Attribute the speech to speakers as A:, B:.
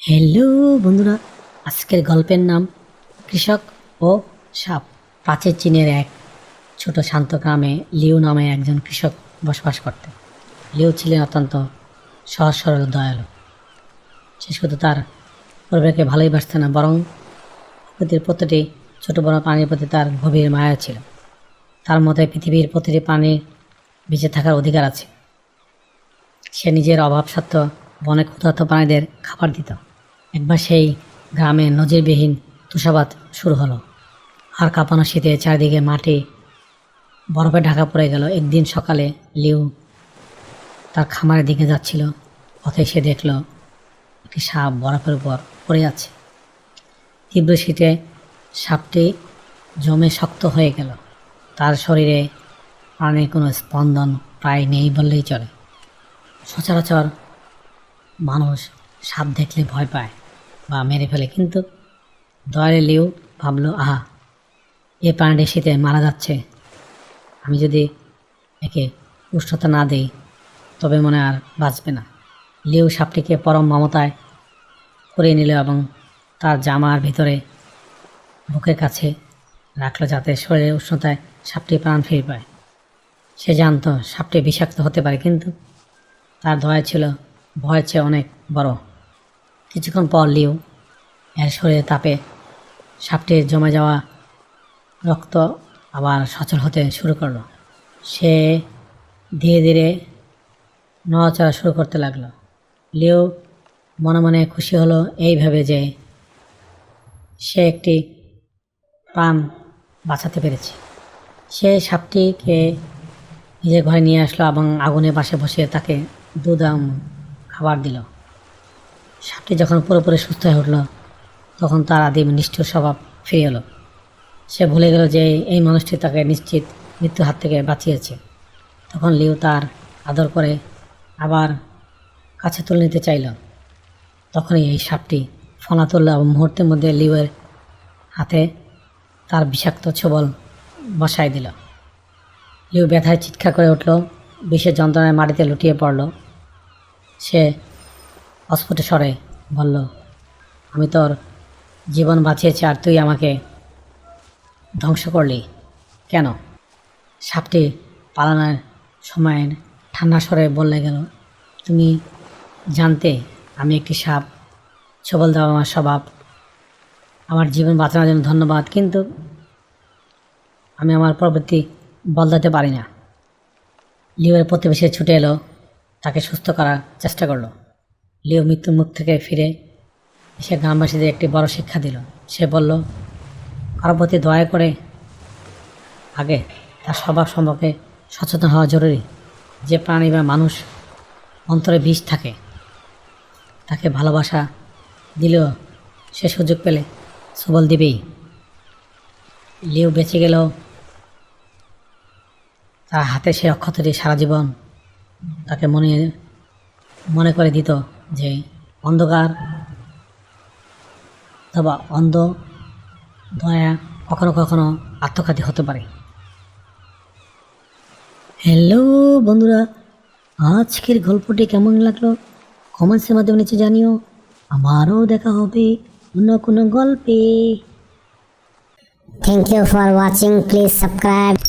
A: Hello বন্ধুরা, আজকের গল্পের নাম কৃষক ও সাপ। প্রাচীর চীনের এক ছোট শান্ত গ্রামে লিউ নামে একজন কৃষক বসবাস করতেন। লিউ ছিলেন অত্যন্ত সহজ সরল দয়ালু। সে শুধু তার পরিবারকে ভালোই বাসত না, বরং প্রকৃতির প্রতিটি ছোট বড় প্রাণীর প্রতি তার গভীর মায়া ছিল। তার মতে পৃথিবীর প্রতিটি প্রাণীর বেঁচে থাকার অধিকার আছে। সে নিজের অভাব সত্ত্বেও বনে ক্ষুধার্ত প্রাণীদের খাবার দিত। একবার সেই গ্রামে নজিরবিহীন তুষারপাত শুরু হলো। আর কাঁপানো শীতে চারিদিকে মাটি বরফে ঢাকা পড়ে গেল। একদিন সকালে লিউ তার খামারের দিকে যাচ্ছিল। পথে সে দেখল একটি সাপ বরফের উপর পড়ে আছে। তীব্র শীতে সাপটি জমে শক্ত হয়ে গেল। তার শরীরে প্রাণের কোনো স্পন্দন প্রায় নেই বললেই চলে। সচরাচর মানুষ সাপ দেখলে ভয় পায় বা মেরে ফেলে, কিন্তু দয়ালে লিউ ভাবল, আহা, এ প্রাণীটি শীতে মারা যাচ্ছে। আমি যদি একে উষ্ণতা না দিই তবে মনে আর বাঁচবে না। লিউ সাপটিকে পরম মমতায় করিয়ে নিল এবং তার জামার ভিতরে বুকের কাছে রাখলো, যাতে শরীরের উষ্ণতায় সাপটি প্রাণ ফিরে পায়। সে জানত সাপটি বিষাক্ত হতে পারে, কিন্তু তার দয়া ছিল ভয়ের চেয়ে অনেক বড়। কিছুক্ষণ পর লিউ এর শরীরে তাপে সাপটির জমে যাওয়া রক্ত আবার সচল হতে শুরু করলো। সে ধীরে ধীরে নড়াচড়া শুরু করতে লাগলো। লিউ মনে মনে খুশি হলো এই ভেবে যে সে একটি প্রাণ বাঁচাতে পেরেছে। সে সাপটিকে নিজের ঘরে নিয়ে আসলো এবং আগুনের পাশে বসে তাকে দুধ খাবার দিল। সাপটি যখন পুরোপুরি সুস্থ হয়ে উঠল, তখন তার আদিম নিষ্ঠুর স্বভাব ফিরে এলো। সে ভুলে গেল যে এই মানুষটি তাকে নিশ্চিত মৃত্যুর হাত থেকে বাঁচিয়েছে। তখন লিউ তার আদর করে আবার কাছে তুলে নিতে চাইল। তখনই এই সাপটি ফনা তুলল এবং মুহূর্তের মধ্যে লিউয়ের হাতে তার বিষাক্ত ছোবল বসায় দিল। লিউ ব্যথায় চিৎকার করে উঠল, বিষের যন্ত্রণায় মাটিতে লুটিয়ে পড়ল। সে অস্ফুট স্বরে বলল, আমি তোর জীবন বাঁচিয়েছি আর তুই আমাকে ধ্বংস করলি কেন? সাপটি পালানোর সময় ঠান্ডা স্বরে বলে গেল, তুমি জানতে আমি একটি সাপ, ছোবল দেওয়া আমার স্বভাব। আমার জীবন বাঁচানোর জন্য ধন্যবাদ, কিন্তু আমি আমার প্রবৃত্তি বদলাতে পারি না। লিওর প্রতিবেশী ছুটে এলো, তাকে সুস্থ করার চেষ্টা করলো। লিও মৃত্যুর মুখ থেকে ফিরে এসে গ্রামবাসীদের একটি বড় শিক্ষা দিল। সে বলল, কারো প্রতি দয়া করে আগে তার স্বভাব সম্পর্কে সচেতন হওয়া জরুরি। যে প্রাণী বা মানুষ অন্তরে বিষ থাকে, তাকে ভালোবাসা দিলেও সে সুযোগ পেলে সবল দিবেই। লিও বেঁচে গেল, তার হাতে সে অক্ষতটি সারা জীবন তাকে মনে করে দিত যে অন্ধকার অথবা অন্ধ দয়া কখনো কখনো আত্মঘাতী হতে পারে। হ্যালো বন্ধুরা, আজকের গল্পটি কেমন লাগলো কমেন্টসের মাধ্যমে নিচে জানিও। আবারও দেখা হবে অন্য কোনো গল্পে।
B: Thank you for watching. Please subscribe.